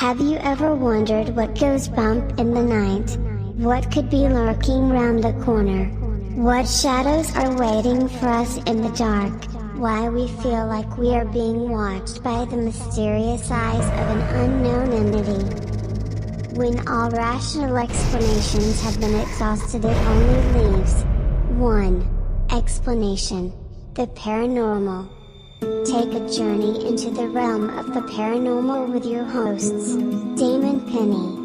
Have you ever wondered what goes bump in the night? What could be lurking round the corner? What shadows are waiting for us in the dark? Why we feel like we are being watched by the mysterious eyes of an unknown entity? When all rational explanations have been exhausted, it only leaves one explanation: the paranormal. Take a journey into the realm of the paranormal with your hosts, Damon Penny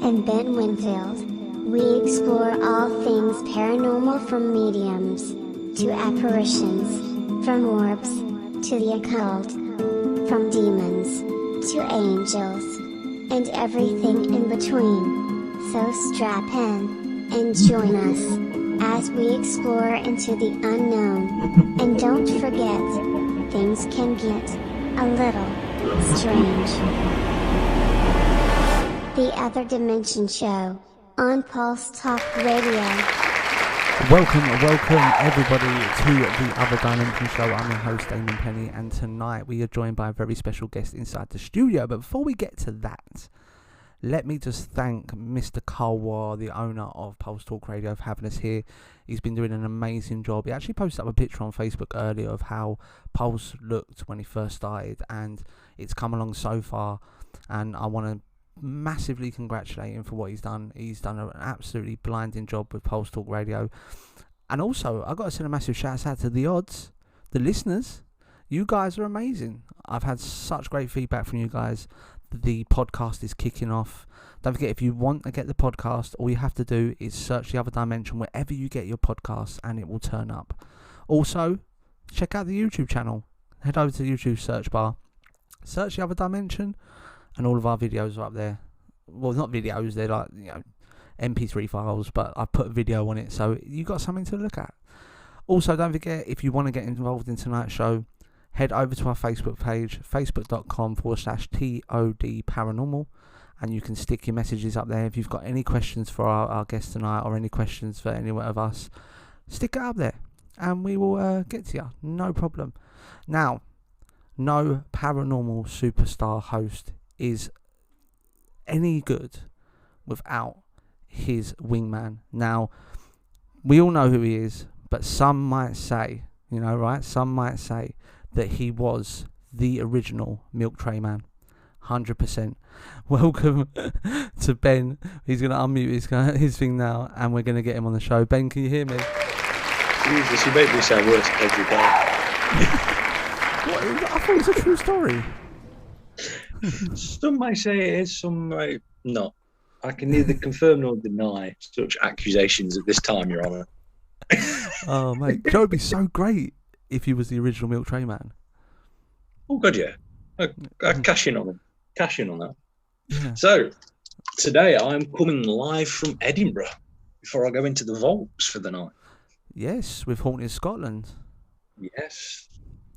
and Ben Winfield. We explore all things paranormal, from mediums to apparitions, from orbs to the occult, from demons to angels, and everything in between. So strap in and join us as we explore into the unknown. And don't forget, things can get a little strange. The Other Dimension Show on Pulse Talk Radio. Welcome everybody to the Other Dimension Show. I'm your host Damon Penny, and tonight we are joined by a very special guest inside the studio. But before we get to that, let me just thank Mr. Carl War, the owner of Pulse Talk Radio, for having us here. He's been doing an amazing job. He actually posted up a picture on Facebook earlier of how Pulse looked when he first started, and it's come along so far, and I want to massively congratulate him for what he's done. He's done an absolutely blinding job with Pulse Talk Radio. And also, I've got to send a massive shout out to the odds, the listeners. You guys are amazing. I've had such great feedback from you guys. The podcast is kicking off. Don't forget, if you want to get the podcast, all you have to do is search The Other Dimension wherever you get your podcasts, and it will turn up. Also, check out the YouTube channel. Head over to the YouTube search bar, search The Other Dimension, and all of our videos are up there. Well, not videos, they're like, MP3 files, but I put a video on it, so you got something to look at. Also, don't forget, if you want to get involved in tonight's show, head over to our Facebook page, facebook.com/TOD Paranormal, and you can stick your messages up there. If you've got any questions for our guest tonight, or any questions for any of us, stick it up there, and we will get to you. No problem. Now, no paranormal superstar host is any good without his wingman. Now, we all know who he is, but some might say, some might say that he was the original Milk Tray Man. 100%. Welcome to Ben. He's going to unmute his thing now, and we're going to get him on the show. Ben, can you hear me? Jesus, you make me sound worse every day. What? I thought it was a true story. Some might say it is, some might not. I can neither confirm nor deny such accusations at this time, Your Honour. Oh, mate. Joe would be so great if he was the original Milk Tray Man. Oh, God, yeah. I'd cash in on him. Cash in on that. Yeah. So, today I'm coming live from Edinburgh before I go into the vaults for the night. Yes, with Haunted Scotland. Yes.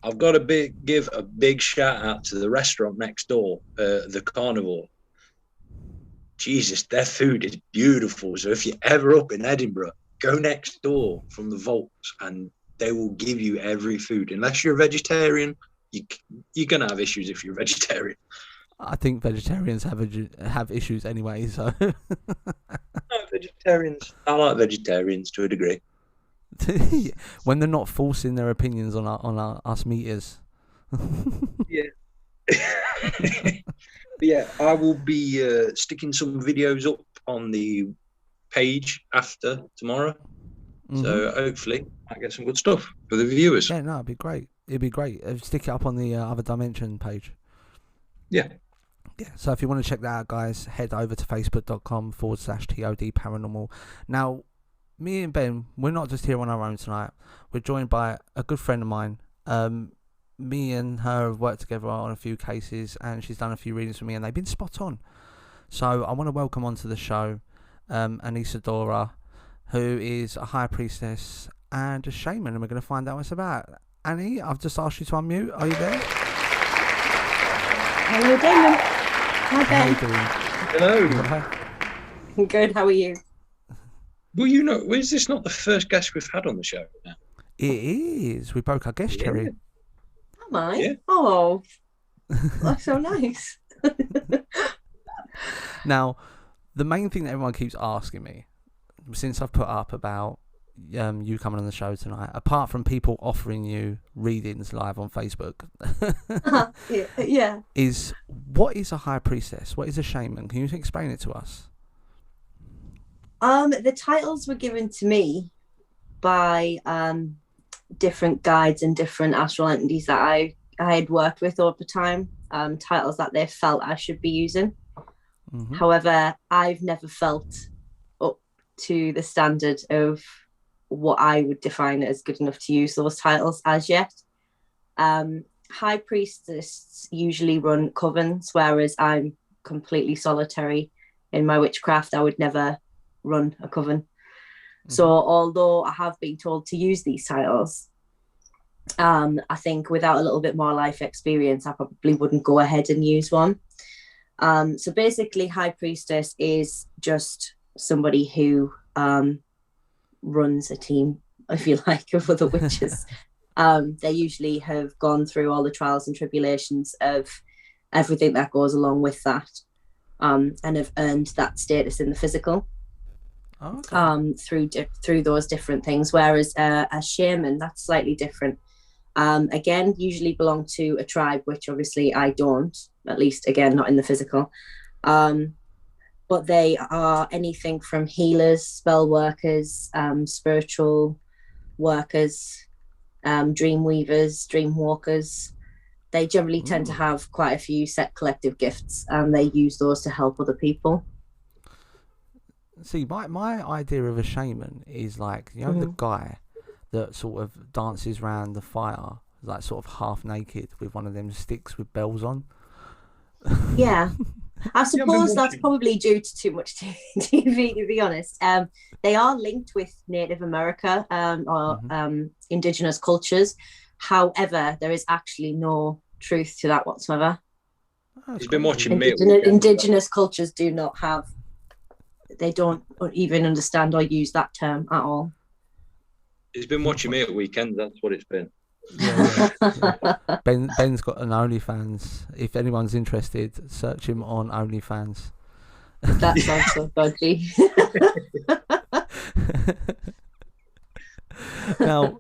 I've got to give a big shout out to the restaurant next door, the Carnivore. Jesus, their food is beautiful. So if you're ever up in Edinburgh, go next door from the vaults and they will give you every food. Unless you're a vegetarian, you're going to have issues if you're a vegetarian. I think vegetarians have issues anyway, so... No, vegetarians. I like vegetarians to a degree. When they're not forcing their opinions on us meaters. Yeah. Yeah, I will be sticking some videos up on the page after tomorrow. Mm-hmm. So hopefully I get some good stuff for the viewers. Yeah, no, it'd be great. Stick it up on the Other Dimension page. Yeah. Yeah, so if you want to check that out, guys, head over to facebook.com/TOD Paranormal. Now, me and Ben, we're not just here on our own tonight. We're joined by a good friend of mine. Me and her have worked together on a few cases, and she's done a few readings for me, and they've been spot on. So I want to welcome onto the show Anesidora, who is a high priestess and a shaman, and we're going to find out what it's about. Annie, I've just asked you to unmute. Are you there? Hello, Damon. Hi, Ben. How are you doing? Hello. I'm good. How are you? Well, is this not the first guest we've had on the show now? It is. We broke our guest cherry. Am I? Yeah. Oh, that's so nice. Now, the main thing that everyone keeps asking me, since I've put up about you coming on the show tonight, apart from people offering you readings live on Facebook, Yeah. is what is a high priestess? What is a shaman? Can you explain it to us? The titles were given to me by different guides and different astral entities that I had worked with over time. Titles that they felt I should be using. Mm-hmm. However, I've never felt up to the standard of what I would define as good enough to use those titles as yet. High priestess usually run covens, whereas I'm completely solitary in my witchcraft. I would never run a coven. Mm-hmm. So although I have been told to use these titles, I think without a little bit more life experience, I probably wouldn't go ahead and use one. So basically, high priestess is just somebody who runs a team, if you like, of other witches. They usually have gone through all the trials and tribulations of everything that goes along with that, and have earned that status in the physical. Okay. Through those different things. Whereas a shaman, that's slightly different. Again, usually belong to a tribe, which obviously I don't, at least again, not in the physical. But they are anything from healers, spell workers, spiritual workers, dream weavers, dream walkers. They generally tend to have quite a few set collective gifts, and they use those to help other people. See, my idea of a shaman is like, you know, the guy that sort of dances around the fire, like sort of half naked with one of them sticks with bells on. Yeah. I suppose that's probably due to too much TV, to be honest. They are linked with Native America or indigenous cultures. However, there is actually no truth to that whatsoever. He's been watching Indigenous cultures do not have, they don't even understand or use that term at all. He's been watching me at weekends, that's what it's been. Yeah. Ben's got an OnlyFans. If anyone's interested, search him on OnlyFans. That sounds so dodgy. Now,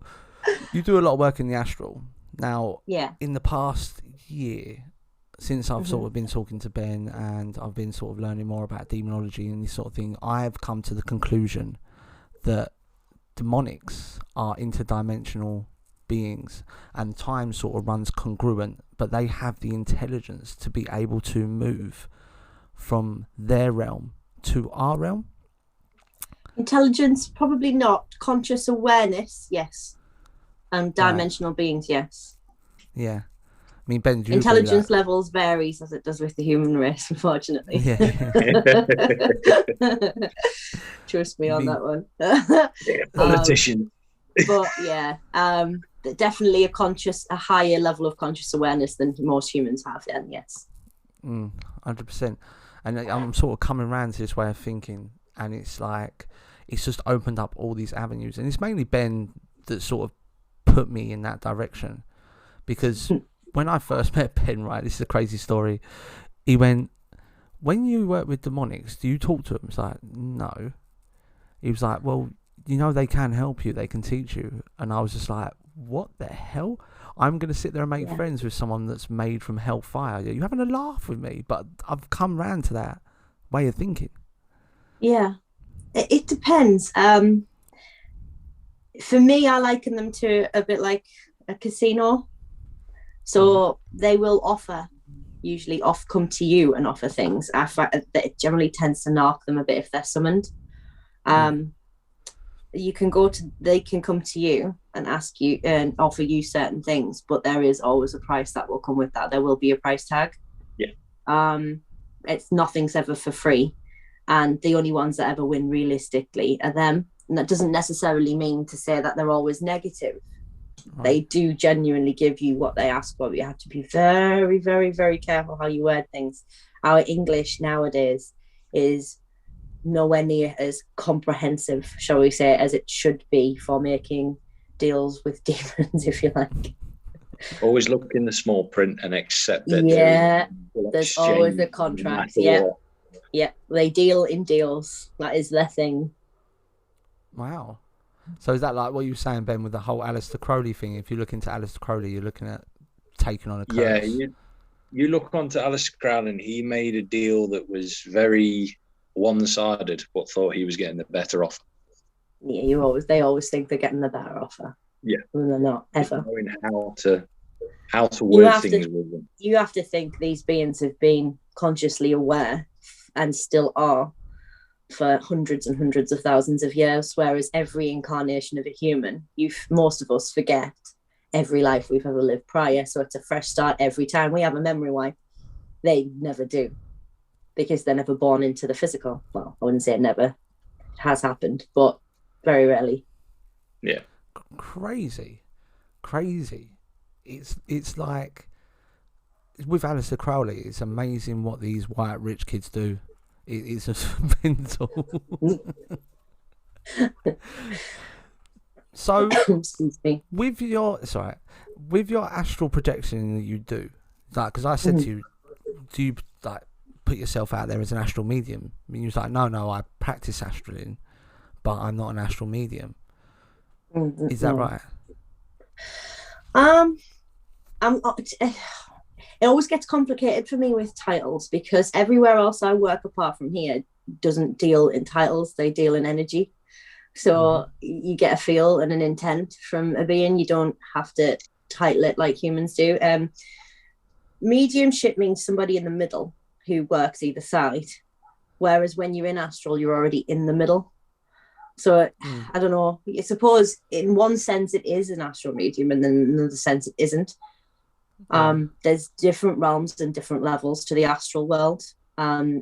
you do a lot of work in the astral. Now, yeah. In the past year, since I've sort of been talking to Ben and I've been sort of learning more about demonology and this sort of thing, I've come to the conclusion that demonics are interdimensional beings and time sort of runs congruent, but they have the intelligence to be able to move from their realm to our realm. Intelligence, probably not. Conscious awareness, yes. And dimensional beings, yes. Yeah. I mean, Ben, do you intelligence levels varies as it does with the human race, unfortunately. Yeah. Trust me on that one. Politician. But yeah, definitely a higher level of conscious awareness than most humans have. Then yes. 100%. And I'm sort of coming around to this way of thinking, and it's like it's just opened up all these avenues, and it's mainly Ben that sort of put me in that direction, because when I first met Ben, right, this is a crazy story. He went, "When you work with demonics, do you talk to them?" It's like, no. He was like, "Well, you know, they can help you, they can teach you." And I was just like, what the hell? I'm going to sit there and make friends with someone that's made from hellfire. You're having a laugh with me, but I've come round to that way of thinking. Yeah. It depends. For me, I liken them to a bit like a casino. So they will usually come to you and offer things. It generally tends to knock them a bit if they're summoned. They can come to you and ask you and offer you certain things, but there is always a price that will come with that. There will be a price tag. Nothing's ever for free, and the only ones that ever win realistically are them. And that doesn't necessarily mean to say that they're always negative. They do genuinely give you what they ask for. You have to be very, very, very careful how you word things. Our English nowadays is nowhere near as comprehensive, shall we say, as it should be for making deals with demons, if you like. Always look in the small print and accept that. Yeah, there's always a contract. Yeah, Yeah, they deal in deals. That is their thing. Wow. So is that like what you were saying, Ben, with the whole Aleister Crowley thing? If you look into Aleister Crowley, you're looking at taking on a curse. Yeah, you look onto Aleister Crowley, and he made a deal that was very one-sided, but thought he was getting the better offer. Yeah, they always think they're getting the better offer. Yeah, and they're not ever. Knowing how to word things with them. You have to think these beings have been consciously aware and still are for hundreds and hundreds of thousands of years, whereas every incarnation of a human, most of us forget every life we've ever lived prior. So it's a fresh start every time we have a memory wipe. They never do, because they're never born into the physical. Well, I wouldn't say it never. It has happened, but very rarely. Yeah. Crazy. It's like with Aleister Crowley, it's amazing what these white rich kids do. It's just mental. So with your astral projection that you do, like, because I said to you, do you like put yourself out there as an astral medium? I mean, you was like, no, I practice astraling, but I'm not an astral medium. Is that right? It always gets complicated for me with titles, because everywhere else I work apart from here doesn't deal in titles, they deal in energy. So you get a feel and an intent from a being. You don't have to title it like humans do. Mediumship means somebody in the middle who works either side, whereas when you're in astral, you're already in the middle. So I don't know. I suppose in one sense it is an astral medium, and then in another sense it isn't. There's different realms and different levels to the astral world.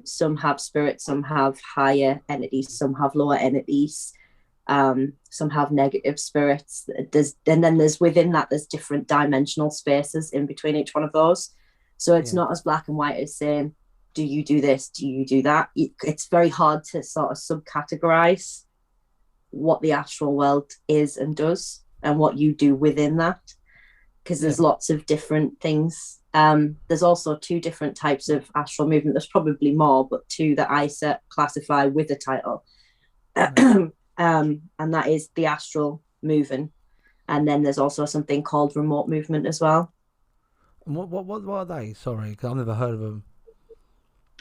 Some have spirits, some have higher entities, some have lower entities, some have negative spirits. And then there's within that, there's different dimensional spaces in between each one of those. So it's not as black and white as saying, do you do this? Do you do that? It's very hard to sort of subcategorize what the astral world is and does, and what you do within that, because there's lots of different things. There's also 2 different types of astral movement. There's probably more, but 2 that I classify with a title. And that is the astral movement. And then there's also something called remote movement as well. What are they? Sorry, because I've never heard of them.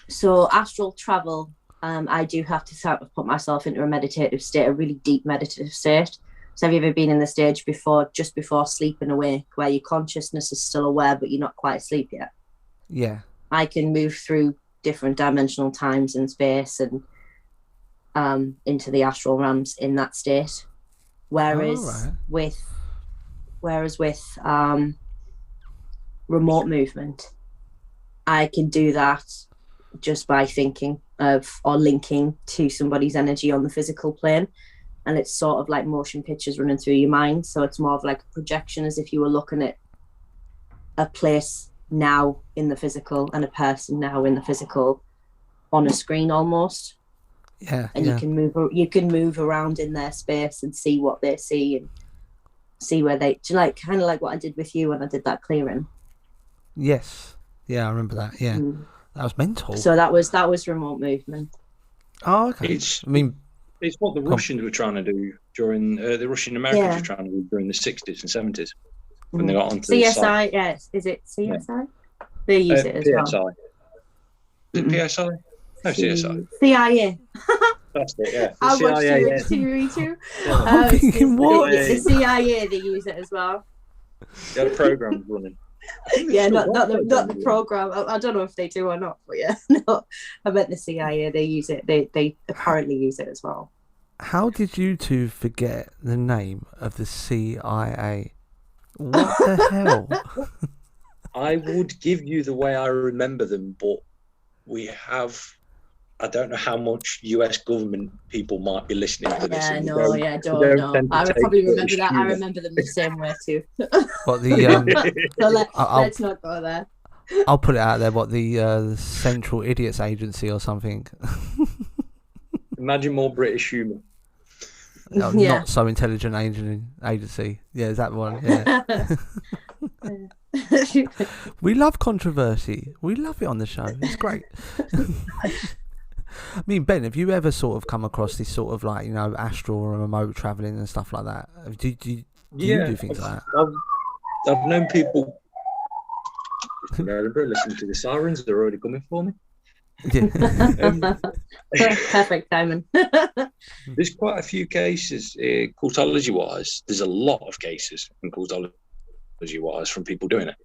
So astral travel, I do have to sort of put myself into a meditative state, a really deep meditative state. So have you ever been in the stage just before sleeping awake, where your consciousness is still aware, but you're not quite asleep yet? Yeah. I can move through different dimensional times and space and into the astral realms in that state. Whereas with remote movement, I can do that just by thinking of or linking to somebody's energy on the physical plane. And it's sort of like motion pictures running through your mind. So it's more of like a projection, as if you were looking at a place now in the physical and a person now in the physical on a screen almost. Yeah. And you can move around in their space and see what they see and see where they kind of like what I did with you when I did that clearing. Yes. Yeah, I remember that. Yeah. That was mental. So that was remote movement. Oh, okay. It's what the Russians were trying to do during the Russian Americans were trying to do during the 60s and 70s when they got onto CSI. Yes, is it CSI? Yeah. They use it as PSI. well. Is it PSI? No, CSI. CIA. That's it. Yeah. I watched TV too. I'm thinking what? The CIA. They use it as well. They had a program running. Yeah, not the program. I don't know if they do or not, but yeah, no. I meant the CIA. They use it. They apparently use it as well. How did you 2 forget the name of the CIA? What the hell? I would give you the way I remember them, but I don't know how much US government people might be listening to this. Yeah, don't know. I probably remember that. I remember them the same way too. What the? So let's not go there. I'll put it out there. What the Central Idiots Agency or something? Imagine more British humour. No, Not so intelligent agency. Yeah, is that one? Yeah. We love controversy. We love it on the show. It's great. I mean, Ben, have you ever sort of come across this sort of like, astral or remote travelling and stuff like that? Do you do things like that? I've known people. Listen to the sirens; they're already coming for me. Yeah. Perfect timing. There's quite a few cases, cultology-wise. There's a lot of cases in cultology-wise from people doing it.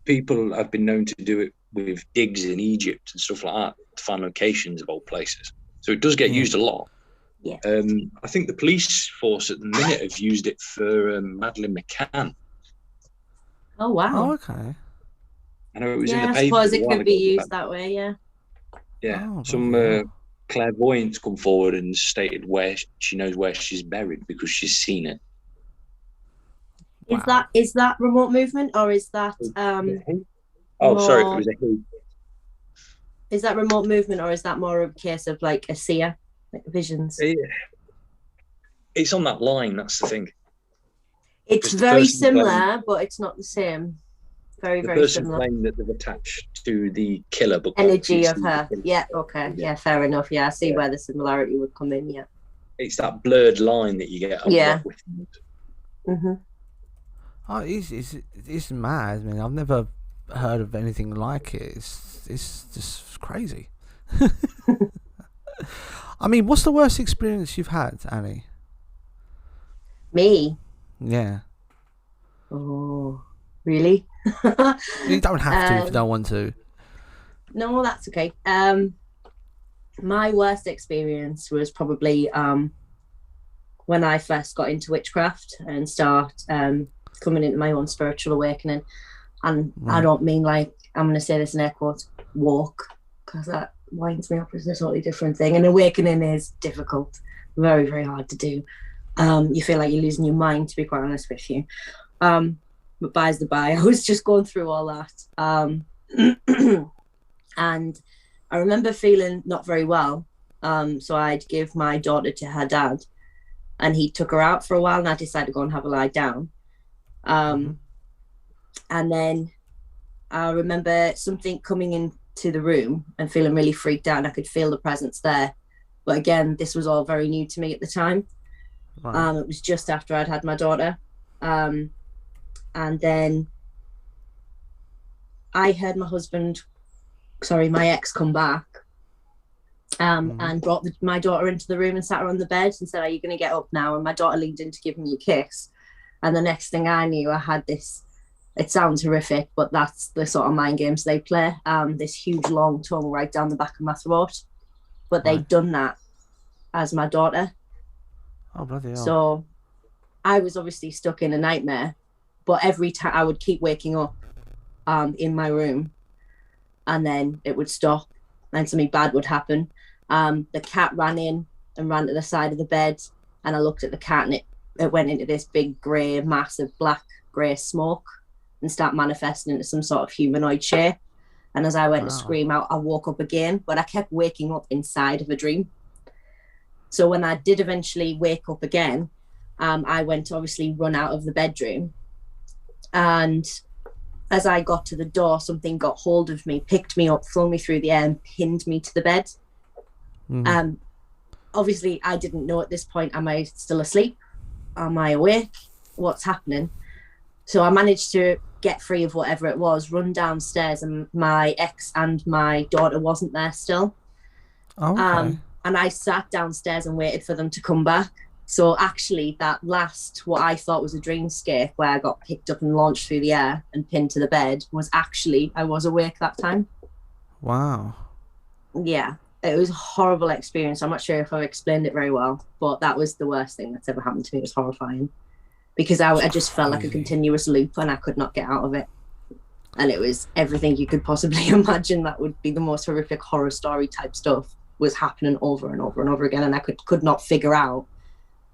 People have been known to do it with digs in Egypt and stuff like that to find locations of old places. So it does get used a lot. Yeah. I think the police force at the minute have used it for Madeleine McCann. Oh wow. Oh, okay. I know it was in Yeah, the I paper. suppose it could be used that way. Yeah. Yeah. Oh, Some clairvoyants come forward and stated where she knows where she's buried because she's seen it. Wow. Is that remote movement or is that Sorry, it was a he. Is that remote movement or is that more a case of like a seer, like visions? It's on that line. That's the thing. It's very similar, but it's not the same. Very, very similar. The person claimed that they've attached to the killer, but energy of her. Yeah. Okay. Yeah. Fair enough. Yeah. I see where the similarity would come in. Yeah. It's that blurred line that you get. Yeah. Oh, it's mad. I mean, I've never heard of anything like it. It's just crazy. I mean, what's the worst experience you've had, Annie? Me? Yeah. Oh, really? You don't have to if you don't want to. No, that's okay. My worst experience was probably when I first got into witchcraft and start coming into my own spiritual awakening. And I don't mean like, I'm going to say this in air quotes, walk, because that winds me up as a totally different thing. And awakening is difficult, very, very hard to do. You feel like you're losing your mind, to be quite honest with you. But by's the by, I was just going through all that. And I remember feeling not very well. So I'd give my daughter to her dad and he took her out for a while and I decided to go and have a lie down. And then I remember something coming into the room and feeling really freaked out and I could feel the presence there. But again, this was all very new to me at the time. Right. It was just after I'd had my daughter. And then I heard my ex come back and brought my daughter into the room and sat her on the bed and said, "Are you going to get up now?" And my daughter leaned in to give me a kiss. And the next thing I knew, I had this, it sounds horrific, but that's the sort of mind games they play. This huge long tongue right down the back of my throat. But they'd done that as my daughter. Oh, bloody hell. So I was obviously stuck in a nightmare, but every time I would keep waking up in my room and then it would stop and something bad would happen. The cat ran in and ran to the side of the bed and I looked at the cat and it went into this big grey, massive black grey smoke and started manifesting into some sort of humanoid shape. And as I went to scream out, I woke up again, but I kept waking up inside of a dream. So when I did eventually wake up again, I went to obviously run out of the bedroom. And as I got to the door, something got hold of me, picked me up, flung me through the air and pinned me to the bed. Obviously, I didn't know at this point, am I still asleep? Am I awake? What's happening? So I managed to get free of whatever it was, run downstairs, and my ex and my daughter wasn't there still. Oh, okay. And I sat downstairs and waited for them to come back. So actually that last, what I thought was a dreamscape where I got picked up and launched through the air and pinned to the bed was actually, I was awake that time. Wow. Yeah, it was a horrible experience. I'm not sure if I've explained it very well, but that was the worst thing that's ever happened to me. It was horrifying because I just felt like a continuous loop and I could not get out of it. And it was everything you could possibly imagine that would be the most horrific horror story type stuff was happening over and over and over again. And I could not figure out.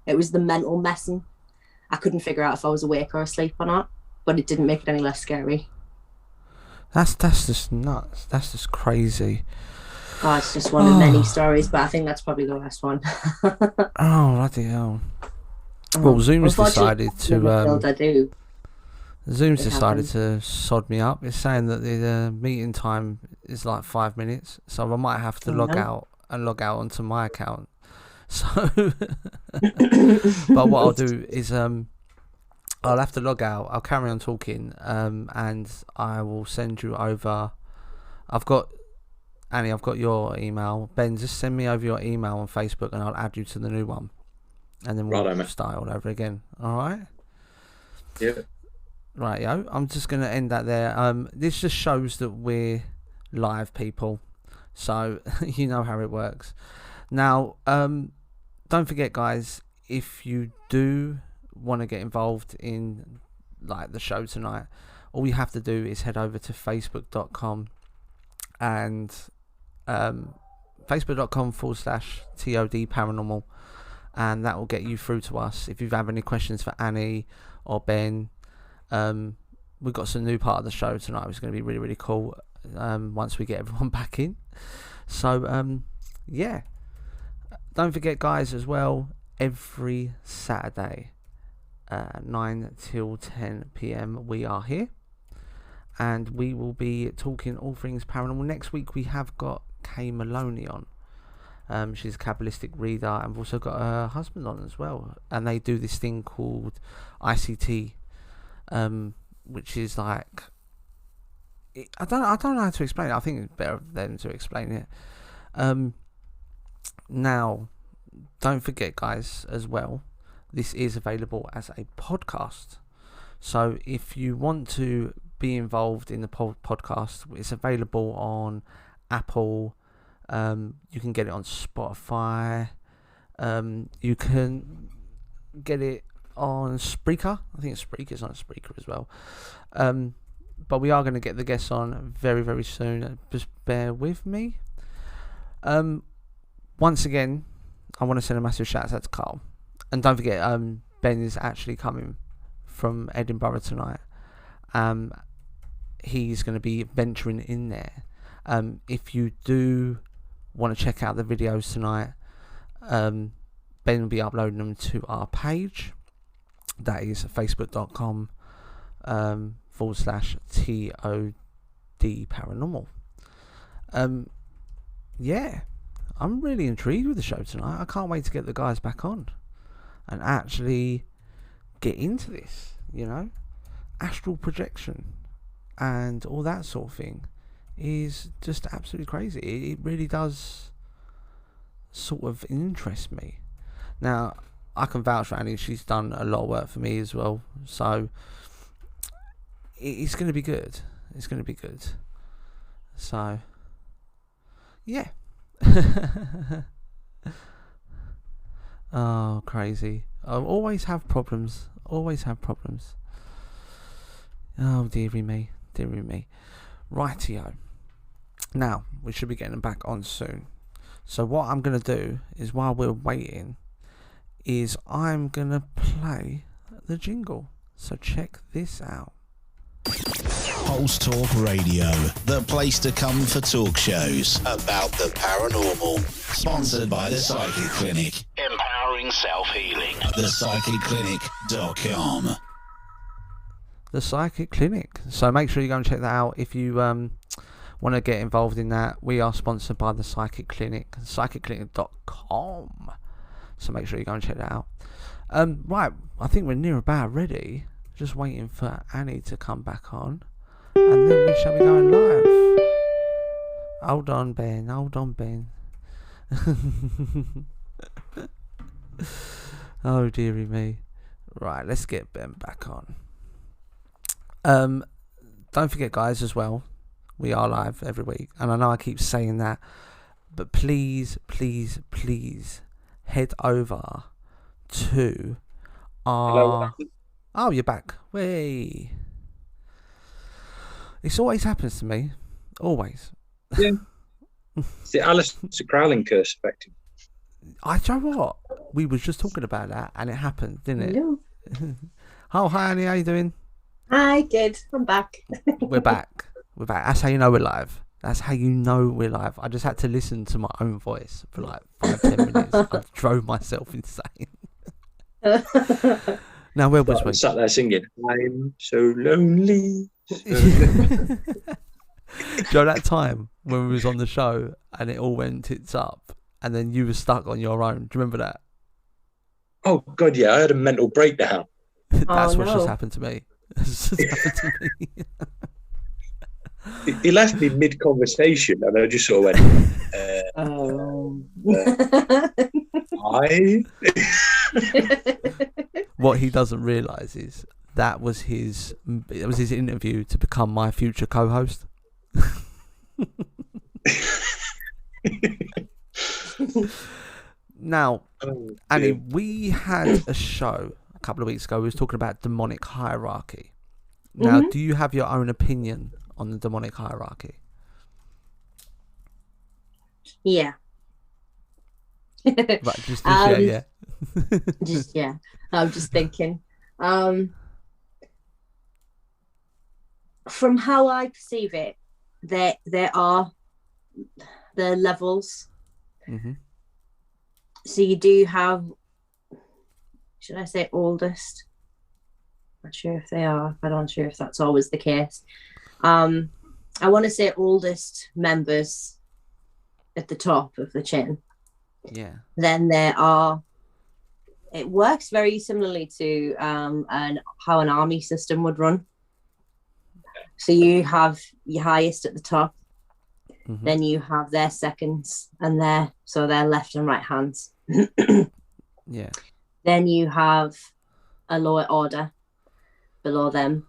It was the mental messing. I couldn't figure out if I was awake or asleep or not, but it didn't make it any less scary. That's just nuts. That's just crazy. Oh, it's just one of many stories, but I think that's probably the last one. Oh, bloody hell. Well, Zoom's decided to... Zoom's decided to sod me up. It's saying that the meeting time is like 5 minutes, so I might have to log out and log out onto my account. So, but what I'll do is I'll have to log out. I'll carry on talking, and I will send you over. Annie, I've got your email. Ben, just send me over your email on Facebook, and I'll add you to the new one, and then we'll start all over again. All right? Yeah. Right, yo. I'm just gonna end that there. This just shows that we're live, people, so you know how it works. Now, don't forget, guys, if you do want to get involved in like the show tonight, all you have to do is head over to facebook.com and facebook.com/TOD paranormal, and that will get you through to us. If you have any questions for Annie or Ben, we've got some new part of the show tonight, which is going to be really, really cool once we get everyone back in. So yeah, don't forget, guys, as well, every Saturday 9 till 10 p.m. we are here, and we will be talking all things paranormal. Next week we have got Kay Maloney on. She's a Kabbalistic reader, and we've also got her husband on as well, and they do this thing called ICT, which is like, I don't know how to explain it. I think it's better than to explain it. Now, don't forget, guys, as well, this is available as a podcast. So if you want to be involved in the podcast, it's available on Apple. You can get it on Spotify. You can get it on Spreaker. I think Spreaker's on Spreaker as well. But we are going to get the guests on very, very soon. Just bear with me. Once again, I want to send a massive shout out to Carl. And don't forget, Ben is actually coming from Edinburgh tonight. He's going to be venturing in there. If you do want to check out the videos tonight, Ben will be uploading them to our page. That is facebook.com /TOD paranormal. Yeah, I'm really intrigued with the show tonight. I can't wait to get the guys back on and actually get into this, astral projection and all that sort of thing is just absolutely crazy. It really does sort of interest me. Now, I can vouch for Annie. She's done a lot of work for me as well, so it's going to be good. It's going to be good. So, yeah. Oh, crazy. I always have problems. Always have problems. Oh, dearie me. Dearie me. Rightio. Now, we should be getting them back on soon. So what I'm going to do is, while we're waiting, is I'm going to play the jingle. So check this out. Pulse Talk Radio, the place to come for talk shows about the paranormal. Sponsored by the Psychic Clinic. Empowering self-healing. ThePsychicClinic.com. The Psychic Clinic. So make sure you go and check that out. If you want to get involved in that, we are sponsored by the Psychic Clinic. ThePsychicClinic.com. So make sure you go and check that out. Right, I think we're near about ready. Just waiting for Annie to come back on, and then we shall be going live. Hold on, Ben. Hold on, Ben. Oh, dearie me. Right, let's get Ben back on. Don't forget, guys, as well, we are live every week, and I know I keep saying that, but please, please, please head over to our... Oh, you're back. Way. This always happens to me. Always. Yeah. It's the Alistair Crowley curse effect. I know what? We was just talking about that, and it happened, didn't it? No. Oh, hi, Annie. How you doing? Hi, good. I'm back. We're back. We're back. That's how you know we're live. That's how you know we're live. I just had to listen to my own voice for like 5-10 minutes. I drove myself insane. Now, where was we? Sat there singing, I'm so lonely. you know that time when we was on the show and it all went tits up and then you were stuck on your own? Do you remember that? Oh God, yeah, I had a mental breakdown. That's what no. just happened to me. That's just happened to me. He left me mid-conversation, and I just sort of went, What he doesn't realise is that was his interview to become my future co-host. Now, Annie, we had a show a couple of weeks ago. We was talking about demonic hierarchy. Now, do you have your own opinion on the demonic hierarchy? Yeah. Right, just yeah. Just yeah. I'm just thinking. From how I perceive it, there are the levels. Mm-hmm. So you do have, should I say oldest? Not sure if they are, but I'm not sure if that's always the case. I want to say oldest members at the top of the chain. Yeah. Then there are, it works very similarly to how an army system would run. So you have your highest at the top, then you have their seconds and their left and right hands. Yeah. Then you have a lower order below them.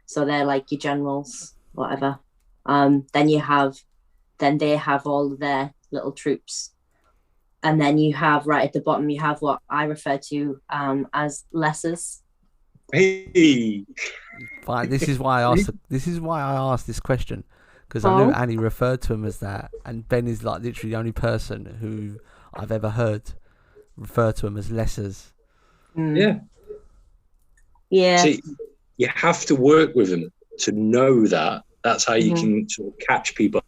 So they're like your generals, whatever. Then they have all their little troops. And then you have right at the bottom, you have what I refer to as lessers. Hey. Fine. This is why I asked this question, because I knew Annie referred to him as that, and Ben is like literally the only person who I've ever heard refer to him as lessers. Yeah. Yeah. See, you have to work with them to know that. That's how you can sort of catch people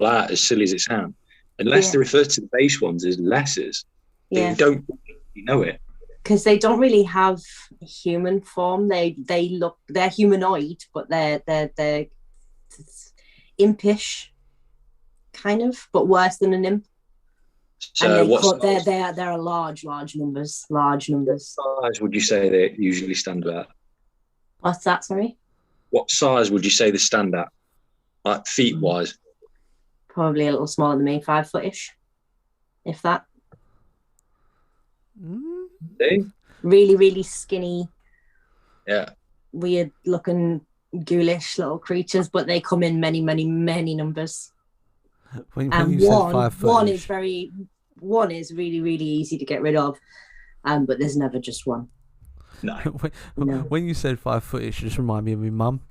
out, as silly as it sounds. Unless they refer to the base ones as lessers, you don't know it. Because they don't really have human form. They're humanoid, but they're impish, kind of, but worse than an imp. So they're large numbers. Large numbers. What size would you say they usually stand at? What's that? Sorry. What size would you say they stand at, like feet wise? Probably a little smaller than me, 5 foot-ish, if that. See? Really, really skinny. Yeah. Weird looking, ghoulish little creatures, but they come in many, many, many numbers. When and you said 5 foot, one is really, really easy to get rid of, but there's never just one. No. When you said 5 foot, it just remind me of my mum.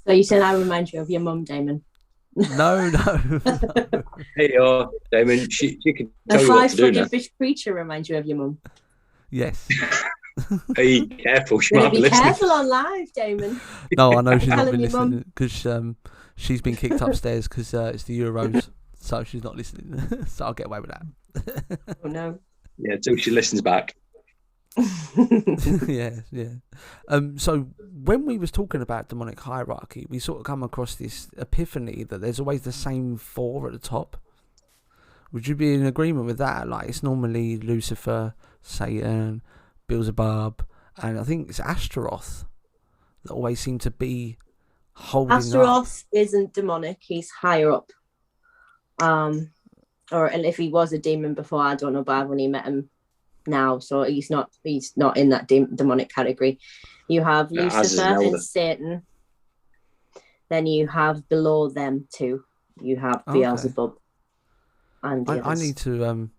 So you said I remind you of your mum, Damon? No. Hey, Damon, she can tell a you what to do 5 now. foot impish creature reminds you of your mum. Yes. Hey, careful. She Better might be be listening. careful on live, Damon. No, I know she's not Telling been your mum. listening because she's been kicked upstairs because it's the Euros, so she's not listening. So I'll get away with that. Oh no. Yeah, until she listens back. yeah. So when we was talking about demonic hierarchy, we sort of come across this epiphany that there's always the same 4 at the top. Would you be in agreement with that? Like, it's normally Lucifer, Satan, Beelzebub, and I think it's Astaroth that always seem to be holding Astaroth up. isn't demonic, he's higher up. And if he was a demon before, I don't know, but I've only met him now, so he's not in that demonic category. You have Lucifer and Satan. Then you have below them too. You have Beelzebub. And I need to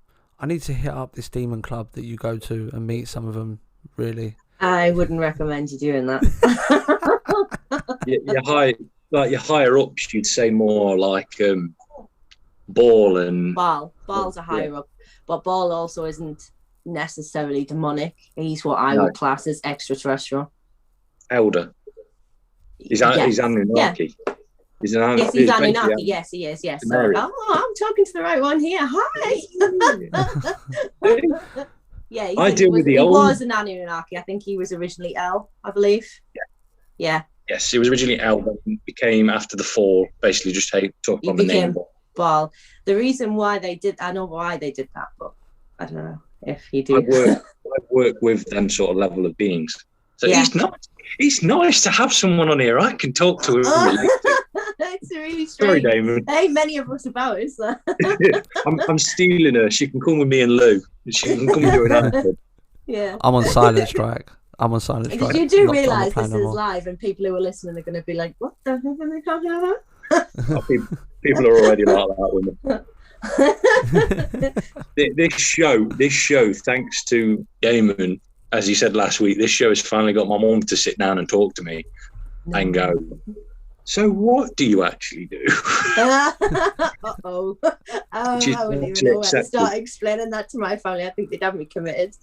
hit up this demon club that you go to and meet some of them. Really, I wouldn't recommend you doing that. Your higher ups, you'd say more like Baal and Baal's a higher up, but Baal also isn't necessarily demonic. He's what I would class as extraterrestrial. Elder. He's Anunnaki. Yeah. He's Anunnaki. Yes, he is. Yes. So, I'm talking to the right one here. Hi. Yeah. He was an Anunnaki. I think he was originally El, I believe. Yeah. Yes, it was originally El, but became after the fall, basically just took on the name. Baal. The reason why they did, I know why they did that, but I don't know if you do. I work with them sort of level of beings. So it's nice to have someone on here I can talk to and relate to. It's really strange. Sorry, Damon. Hey, many of us about it. So. I'm stealing her. She can come with me and Lou. She can come and join Anford. Yeah. I'm on silent strike. You do realise this is live, and people who are listening are going to be like, "What the heck are they talking about?" People are already like that with me. This show, thanks to Damon, as he said last week, this show has finally got my mum to sit down and talk to me and go, so what do you actually do? Uh-oh. I wouldn't even know where to start explaining that to my family. I think they'd have me committed.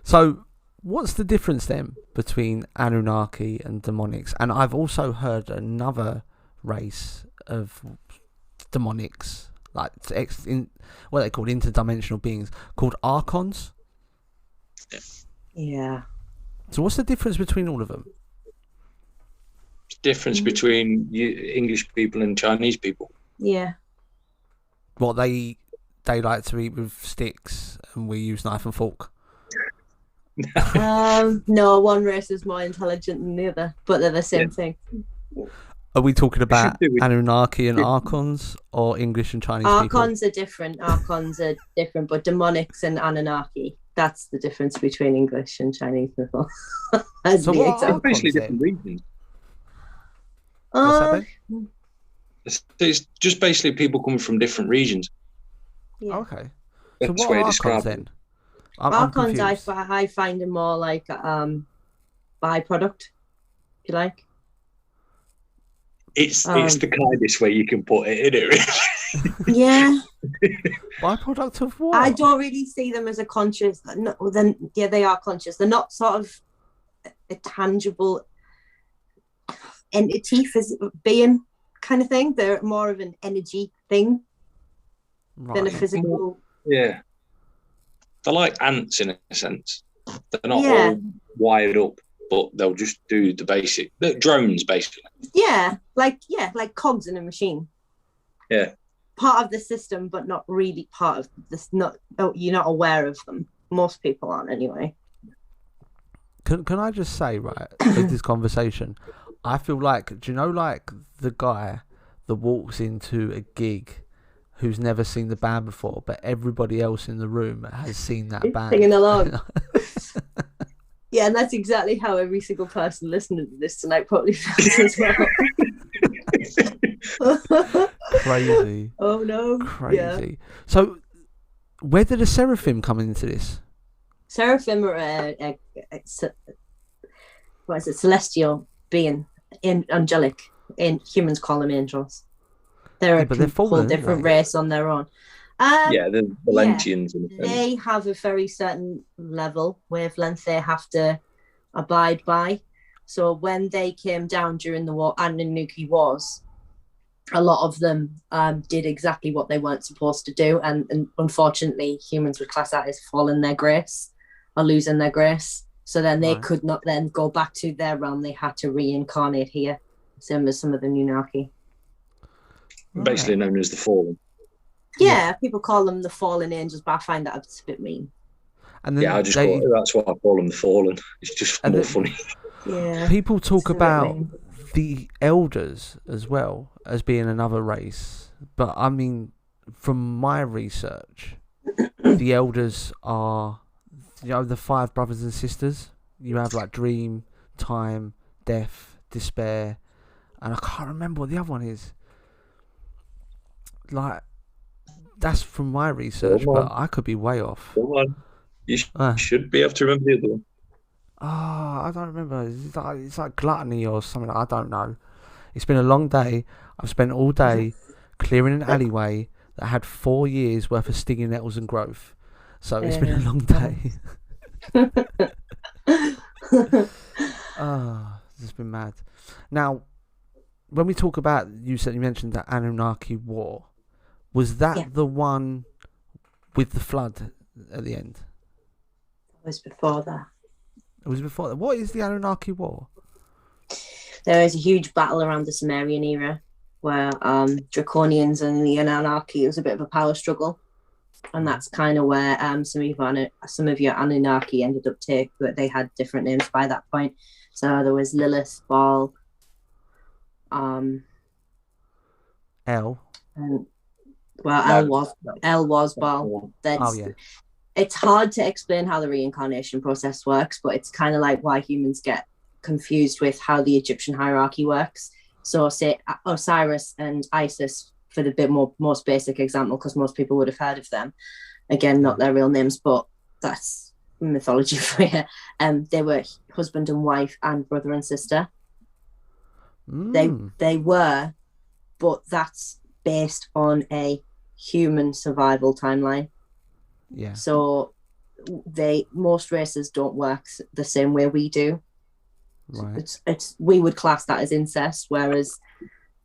So what's the difference then between Anunnaki and demonics? And I've also heard another race of demonics, like what they called interdimensional beings, called archons. Yeah. So what's the difference between all of them? Difference between English people and Chinese people. Yeah. What they like to eat with sticks, and we use knife and fork. No, one race is more intelligent than the other, but they're the same thing. Are we talking about Anunnaki and Archons, or English and Chinese Archons people? are different. Archons are different, but demonics and Anunnaki, that's the difference between English and Chinese people. So what are basically different regions? It's just basically people coming from different regions. Yeah. Okay. So That's what are Archons then? Archons, I find them more like byproduct, if you like. It's the kindest way you can put it, isn't it? Yeah. Byproduct of what? I don't really see them as a conscious. No, then they are conscious. They're not sort of a tangible entity, being kind of thing. They're more of an energy thing than a physical. Yeah. They're like ants in a sense. They're not all wired up, but they'll just do the basic. They're drones, basically. Yeah, like cogs in a machine. Yeah. Part of the system, but not really part of this. You're not aware of them. Most people aren't, anyway. Can I just say, right, in this conversation, I feel like, do you know, like the guy that walks into a gig who's never seen the band before, but everybody else in the room has seen that band. Singing along. Yeah, and that's exactly how every single person listening to this tonight probably feels as well. Crazy. Oh, no. Crazy. Yeah. So, where did the seraphim come into this? Seraphim are celestial being, angelic. Humans call them angels. They're a whole different race on their own. The Valentians. Yeah, they have a very certain wavelength they have to abide by. So when they came down during the war, Anunnaki wars, a lot of them did exactly what they weren't supposed to do, and unfortunately, humans would class that as falling their grace or losing their grace. So then they could not then go back to their realm. They had to reincarnate here, same as some of the Anunnaki. Basically known as the Fallen. Yeah, people call them the fallen angels, but I find that a bit mean. And then that's why I call them the Fallen. It's just more funny. Yeah. People talk about the elders as well as being another race, but I mean, from my research, the elders are, the 5 brothers and sisters. You have like dream, time, death, despair, and I can't remember what the other one is. Like, that's from my research, but I could be way off. Come on. You should be able to remember the other one. I don't remember. It's like gluttony or something. I don't know. It's been a long day. I've spent all day clearing an alleyway that had 4 years worth of stinging nettles and growth. So it's been a long day. It's been mad. Now, when we talk about, you mentioned that Anunnaki war. Was that the one with the flood at the end? It was before that. It was before that. What is the Anunnaki War? There is a huge battle around the Sumerian era where Draconians and the Anunnaki, it was a bit of a power struggle. And that's kind of where some of your Anunnaki ended up taking, but they had different names by that point. So there was Lilith, Baal, L. And, well, L was Baal. It's hard to explain how the reincarnation process works, but it's kind of like why humans get confused with how the Egyptian hierarchy works. So say Osiris and Isis, for the most basic example, because most people would have heard of them. Again, not their real names, but that's mythology for you. They were husband and wife and brother and sister. They were, but that's based on a human survival timeline. Yeah. So most races don't work the same way we do. Right. It's we would class that as incest, whereas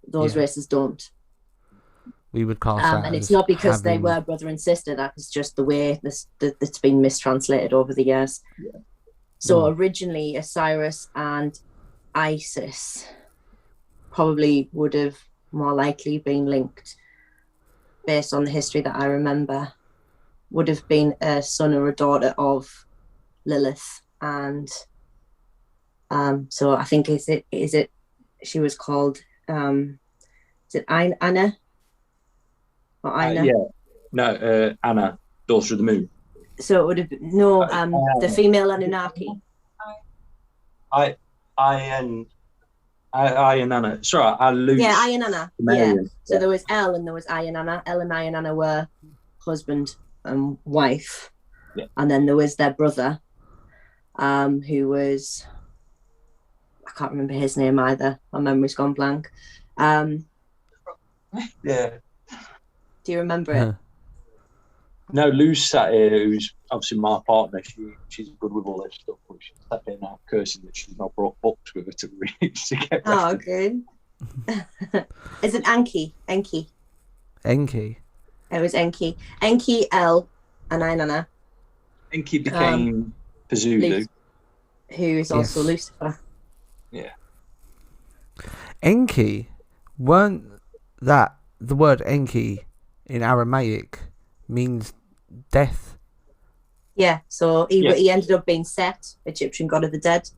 those races don't. We would class that and it's not because they were brother and sister. That is just the way that's been mistranslated over the years. Yeah. So originally, Osiris and Isis probably would have more likely been linked, based on the history that I remember, would have been a son or a daughter of Lilith. And so I think is it she was called is it Anna? Or Ina? Anna, daughter of the moon. So it would have been the female Anunnaki. I and Anna. Sorry, I lose. Yeah, I and Anna. Yeah. So there was El and there was I and Anna. El and I and Anna were husband and wife. Yeah. And then there was their brother, who was, I can't remember his name either. My memory's gone blank. Yeah. Do you remember it? No, Lou's sat here, who's obviously my partner. She's good with all that stuff, but she's sat here now cursing that she's not brought books with her to read to get ready. Oh, good. Is it Enki? Enki. It was Enki. Enki, El, and Ainana. Enki became Pazuzu. Who is also Lucifer. Yeah. Enki, weren't that the word Enki in Aramaic means death? Yeah, so he ended up being Set, Egyptian god of the dead.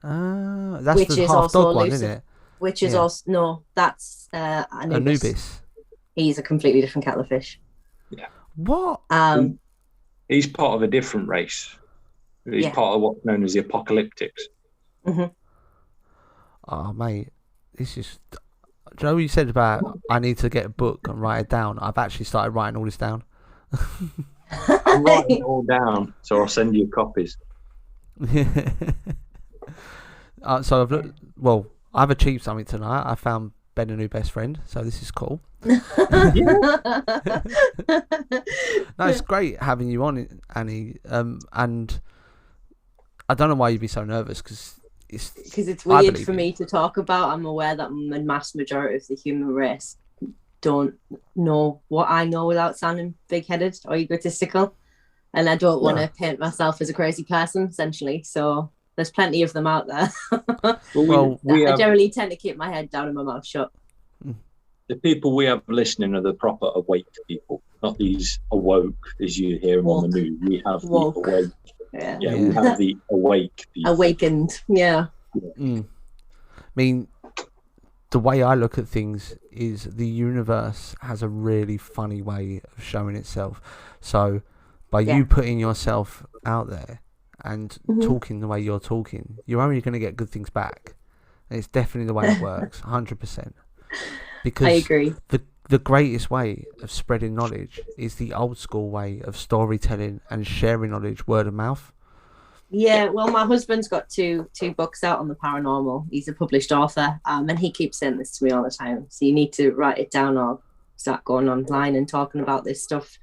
That's the half dog one, isn't it? Which is also, no, that's Anubis. He's a completely different kettle of fish. Yeah. What? He's part of a different race. He's part of what's known as the apocalyptics. Mm-hmm. Oh, mate, this is... Joe, you said about I need to get a book and write it down. I've actually started writing all this down. I'm writing it all down, so I'll send you copies. So I've looked, I've achieved something tonight. I found Ben a new best friend, so this is cool. No, it's great having you on, Annie. And I don't know why you'd be so nervous, because it's weird for me to talk about. I'm aware that the mass majority of the human race don't know what I know without sounding big-headed or egotistical, and I don't want to paint myself as a crazy person, essentially. So there's plenty of them out there. I generally tend to keep my head down and my mouth shut. The people we have listening are the proper awake people, not these awoke as you hear them on the news. We have the awake. Yeah, we have the awake people. Awakened, yeah. I mean, the way I look at things is the universe has a really funny way of showing itself. So by you putting yourself out there and talking the way you're talking, you're only going to get good things back. And it's definitely the way it works, 100%. Because I agree. The greatest way of spreading knowledge is the old school way of storytelling and sharing knowledge, word of mouth. Yeah, well, my husband's got two books out on the paranormal. He's a published author, and he keeps saying this to me all the time. So you need to write it down or start going online and talking about this stuff.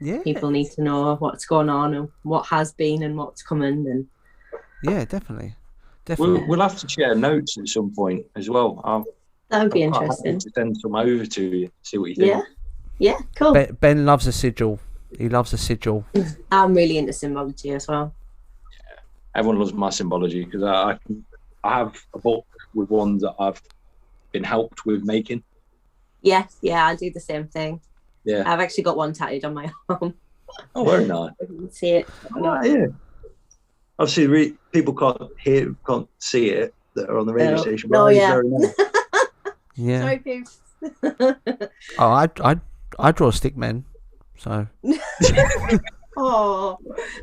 Yeah, people need to know what's going on and what has been and what's coming. And yeah, definitely. We'll have to share notes at some point as well. That would be interesting. To send some over to you, see what you think. Yeah, cool. Ben loves a sigil. He loves a sigil. I'm really into symbology as well. Everyone loves my symbology because I have a book with ones that I've been helped with making. Yes, yeah, I do the same thing. Yeah. I've actually got one tattooed on my arm. Oh, very nice. You can see it. Yeah. Obviously, people can't see it that are on the radio station. But it's very nice. Yeah. Sorry, Poops. Oh, I draw stick men, so. Oh,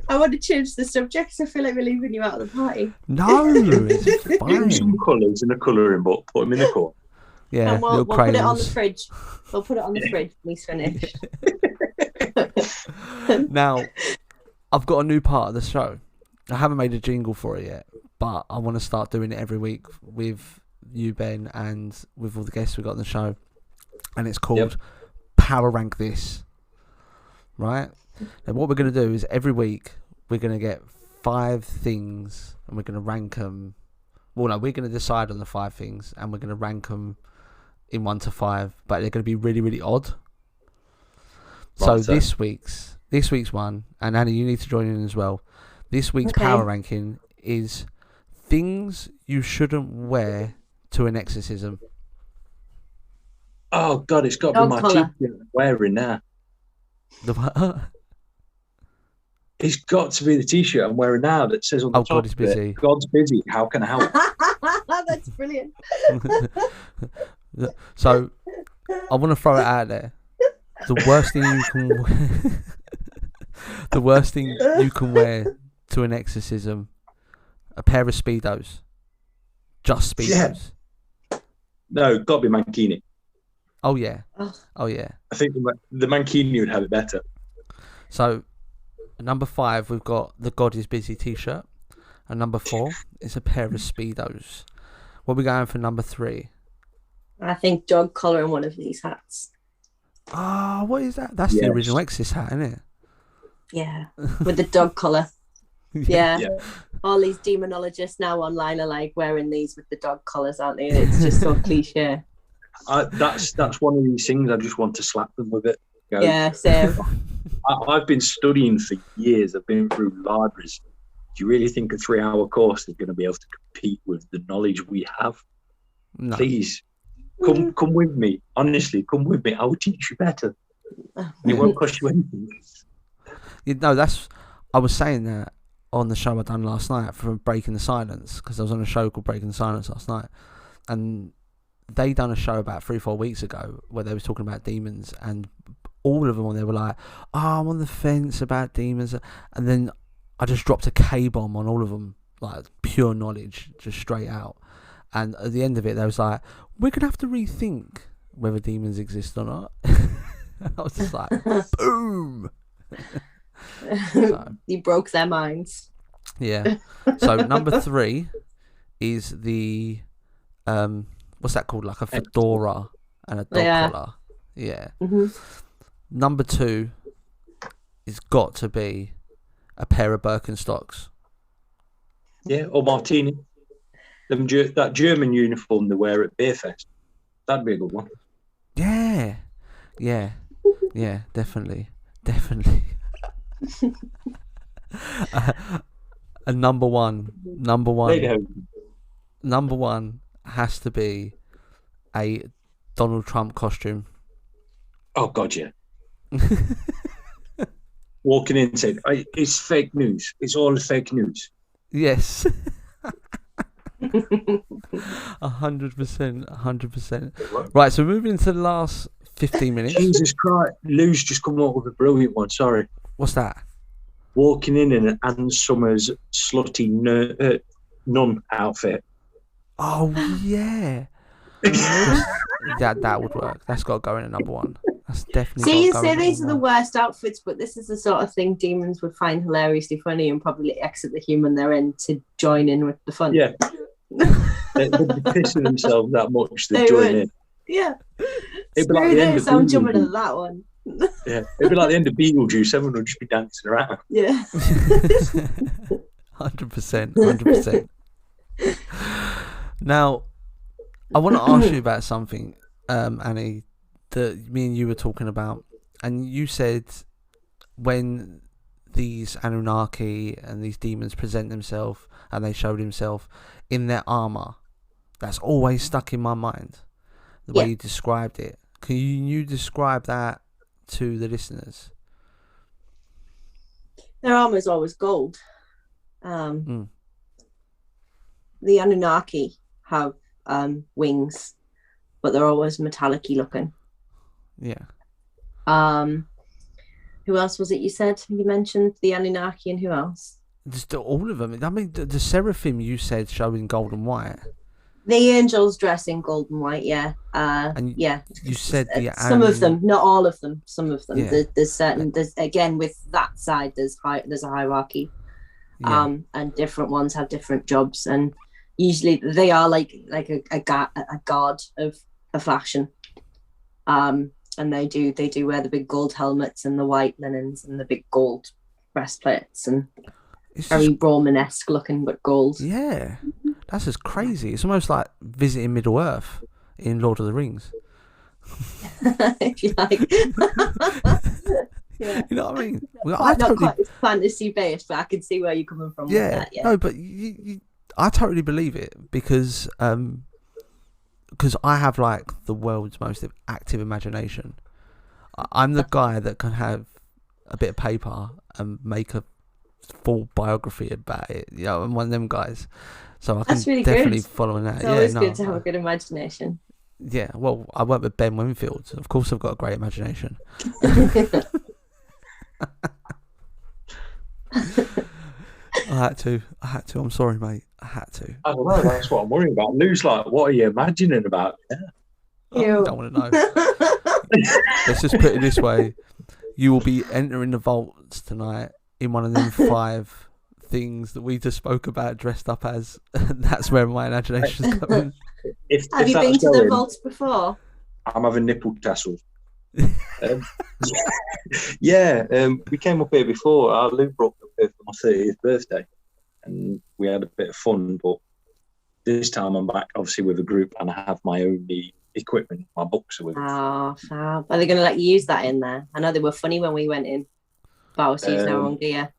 I want to change the subject. I feel like we're leaving you out of the party. No, it's Give fine. them some colours in a colouring book. Put them in the corner. Yeah, And we'll little put it on the crayons. fridge. We'll put it on the fridge when he's finished. Now, I've got a new part of the show. I haven't made a jingle for it yet, but I want to start doing it every week with you, Ben, and with all the guests we got on the show. And it's called Power Rank This. Right? And what we're going to do is every week we're going to get 5 things and we're going to rank them. Well, no, we're going to decide on the 5 things and we're going to rank them in 1 to 5, but they're going to be really, really odd. So this week's one, and Annie, you need to join in as well. This week's power ranking is things you shouldn't wear to an exorcism. Oh God, it's got to be my T-shirt I'm wearing now. It's got to be the T-shirt I'm wearing now that says on the top. God is busy. God's busy. How can I help? That's brilliant. So I want to throw it out there. The worst thing you can wear, the worst thing you can wear to an exorcism, a pair of Speedos. Just Speedos. Yeah. No, got to be Mankini. Oh yeah. Oh yeah. I think the Mankini would have it better. So number 5, we've got the God is Busy T-shirt, and number 4 is a pair of Speedos. What are we going for number 3? I think dog collar in one of these hats. Ah, what is that? That's the original Exorcist hat, isn't it? Yeah, with the dog collar. Yeah. All these demonologists now online are like wearing these with the dog collars, aren't they? It's just so cliche. That's one of these things. I just want to slap them with it. Yeah, same. I've been studying for years. I've been through libraries. Do you really think a 3-hour course is going to be able to compete with the knowledge we have? No. Please, come with me. Honestly, come with me. I will teach you better. It won't cost you anything. I was saying that on the show I done last night for Breaking the Silence, because I was on a show called Breaking the Silence last night, and they done a show about 3-4 weeks ago where they was talking about demons, and all of them on there were like, oh, I'm on the fence about demons, and then I just dropped a K-bomb on all of them, like pure knowledge, just straight out. And at the end of it, they was like, we're going to have to rethink whether demons exist or not. And I was just like, boom! So, You broke their minds. yeah. So number 3 is the, what's that called? Like a fedora and a dog collar. Yeah. Mm-hmm. Number 2 is got to be a pair of Birkenstocks. Yeah, or Martini. That German uniform they wear at Beer Fest. That'd be a good one. Yeah, definitely. And number one has to be a Donald Trump costume. Oh God, yeah. Walking in saying, it's fake news. It's all fake news. Yes. 100%. Right, so moving into the last 15 minutes. Jesus Christ, Lou's just come up with a brilliant one. Sorry. What's that? Walking in an Ann Summers slutty nun outfit. Oh yeah. that would work. That's got to go in at number 1. That's definitely. See, you say these are the worst outfits, but this is the sort of thing demons would find hilariously funny and probably exit the human they're in to join in with the fun. Yeah. They'd be pissing themselves that much to join in. Yeah. It'd be like the end of I'm jumping Beetlejuice. into that one. Yeah. It'd be like the end of Beetlejuice. Everyone would just be dancing around. Yeah. 100%. Now, I want to ask you about something, Annie, that me and you were talking about, and you said when these Anunnaki and these demons present themselves and they showed himself in their armor. That's always stuck in my mind. The way you described it. Can you describe that to the listeners? Their armor is always gold. The Anunnaki have wings, but they're always metallic-y looking. Yeah. Who else was it you said? You mentioned the Anunnaki and who else? Just all of them. I mean, the seraphim you said showing gold and white. The angels dress in gold and white, yeah. You said some of them, not all of them. Some of them. Yeah. There's certain. There's again with that side. There's a hierarchy, and different ones have different jobs, and usually they are like a god of fashion. And they do wear the big gold helmets and the white linens and the big gold breastplates and it's very just Romanesque looking, but gold. Yeah, that's just crazy. It's almost like visiting Middle Earth in Lord of the Rings. If you like. Yeah. You know what I mean? Well, not quite fantasy based, but I can see where you're coming from. Yeah, with that, yeah. No, but I totally believe it because I have like the world's most active imagination. I'm the guy that can have a bit of paper and make a full biography about it. You know, I'm one of them guys. So I can really definitely good. follow that. It's always good to have a good imagination. Yeah, well, I work with Ben Winfield. Of course, I've got a great imagination. I had to. I'm sorry, mate. I had to. I don't know. That's what I'm worrying about. Lou's like, what are you imagining about? Yeah. I don't want to know. Let's just put it this way: you will be entering the vaults tonight in one of them 5 things that we just spoke about, dressed up as. That's where my imagination's coming. Have you been to the vaults before? I'm having nipple tassels. We came up here before. Lou brought me up here for my 30th birthday, and we had a bit of fun. But this time I'm back, obviously, with a group, and I have my own equipment. My books are with me. Oh, fab. Are they going to let you use that in there? I know they were funny when we went in, but I was using our own gear.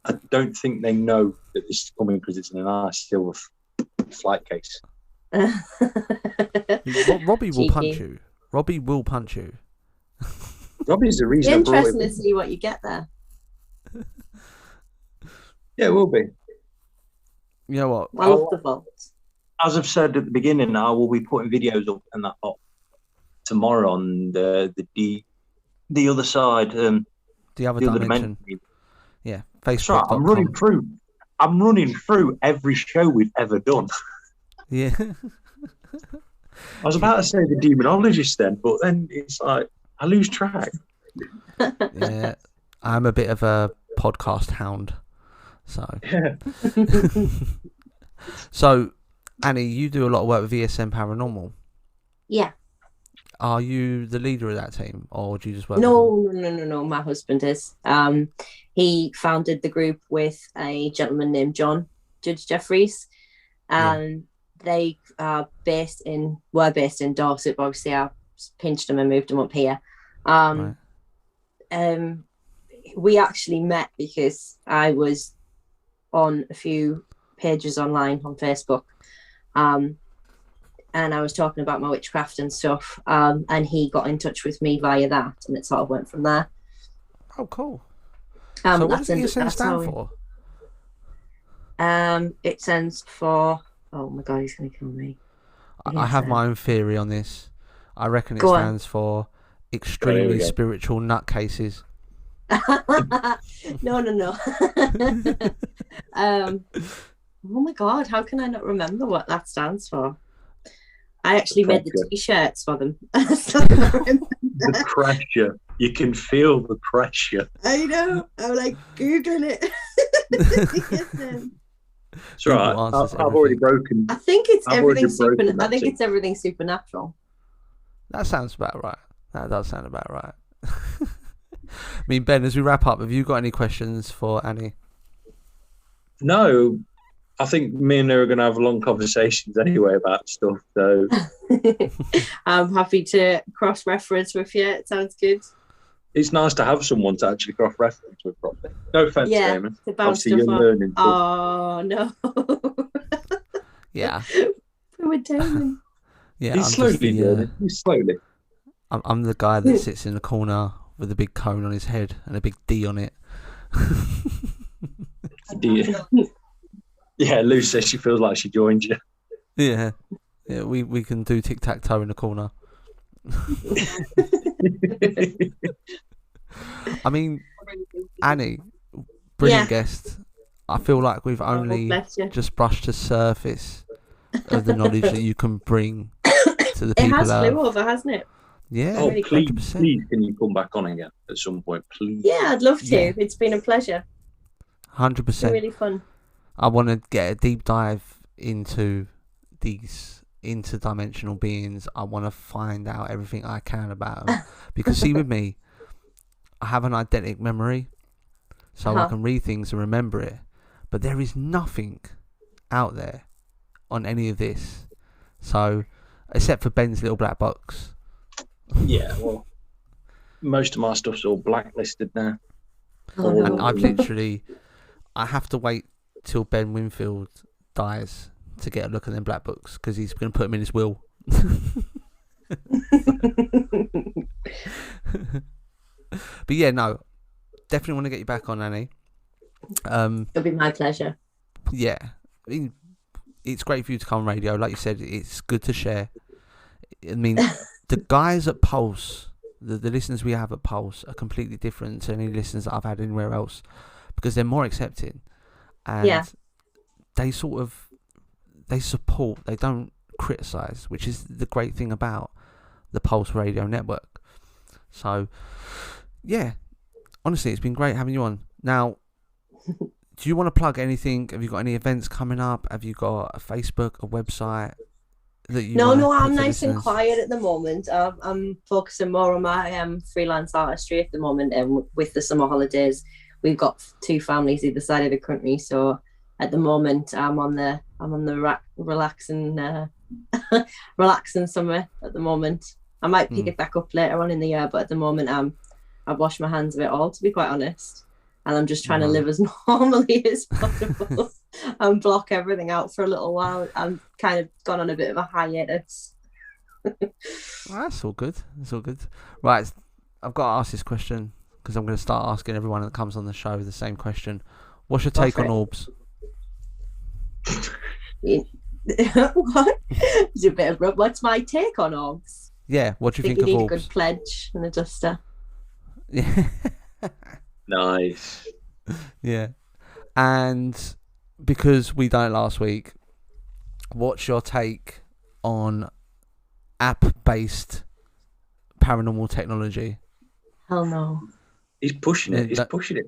I don't think they know that this is coming because it's in a nice silver flight case. Robbie will punch you. Robbie will punch you. Robbie's the reason. Interesting to see what you get there. Yeah, it will be. You know what? I love the vaults. As I've said at the beginning, I will be putting videos up and that up tomorrow on the other side. The other dimension. Yeah, Facebook. Right, I'm running through every show we've ever done. Yeah. I was about to say the demonologist then, but then it's like I lose track. Yeah, I'm a bit of a podcast hound, so. Yeah. So, Annie, you do a lot of work with VSM Paranormal. Yeah. Are you the leader of that team, or do you just work? No. My husband is. He founded the group with a gentleman named John Judge Jeffries, and they were based in Dorset. But obviously, I pinched them and moved them up here. Right. We actually met because I was on a few pages online on Facebook, and I was talking about my witchcraft and stuff, and he got in touch with me via that, and it sort of went from there. Oh, cool. So what does ESN stand for? It stands for... Oh my God, he's going to kill me. I have my own theory on this. I reckon it stands for extremely spiritual nutcases. No. Oh my God, how can I not remember what that stands for? I actually made the t-shirts for them. So the pressure. You can feel the pressure. I know. I'm like Googling it. It's all right. I've already broken. I think it's everything supernatural. I think it's everything supernatural. That sounds about right. That does sound about right. I mean, Ben, as we wrap up, have you got any questions for Annie? No. I think me and her are going to have long conversations anyway about stuff. So I'm happy to cross-reference with you. It sounds good. it's nice to have someone to actually cross-reference with properly. No offense, Damon. To bounce Obviously, you're stuff off. learning. Oh, no. Yeah. Poor Damon. Yeah. He's slowly learning. He's slowly. I'm the guy that sits in the corner with a big cone on his head and a big D on it. Yeah, Lou says she feels like she joined you. Yeah. Yeah, we can do tic-tac-toe in the corner. I mean, Annie, brilliant guest. I feel like we've only just brushed the surface of the knowledge that you can bring to the people. It has flew over, hasn't it? Yeah. Oh, really please, 100%. please, can you come back on again at some point, please? Yeah, I'd love to. Yeah. It's been a pleasure. 100%. It's been really fun. I want to get a deep dive into these interdimensional beings. I want to find out everything I can about them. Because see, with me, I have an eidetic memory, so I can read things and remember it. But there is nothing out there on any of this. So, except for Ben's little black box. Yeah, well, most of my stuff's all blacklisted now. Oh, no. And I have to wait till Ben Winfield dies to get a look at them black books, because he's going to put them in his will. But yeah, no, definitely want to get you back on, Annie. It'll be my pleasure. Yeah, I mean, it's great for you to come on radio. Like you said, it's good to share. I mean, the guys at Pulse, the listeners we have at Pulse, are completely different to any listeners that I've had anywhere else, because they're more accepting, and they support, they don't criticise, which is the great thing about the Pulse Radio Network. So, yeah, honestly, it's been great having you on. Now, do you want to plug anything? Have you got any events coming up? Have you got a Facebook, a website that you? No, I'm nice and quiet at the moment. I'm focusing more on my freelance artistry at the moment, and with the summer holidays, we've got 2 families either side of the country. So at the moment, I'm on the relaxing summer at the moment. I might pick it back up later on in the year, but at the moment, I've washed my hands of it all, to be quite honest. And I'm just trying to live as normally as possible and block everything out for a little while. I'm kind of gone on a bit of a hiatus. Well, that's all good. That's all good. Right, I've got to ask this question, because I'm going to start asking everyone that comes on the show the same question. What's your take on orbs? What? It's a bit of what's my take on orbs? Yeah, what do you think of you need orbs? a good pledge and a duster. Yeah. Nice. Yeah. And because we done it last week, what's your take on app-based paranormal technology? Hell no. He's pushing it. He's pushing it.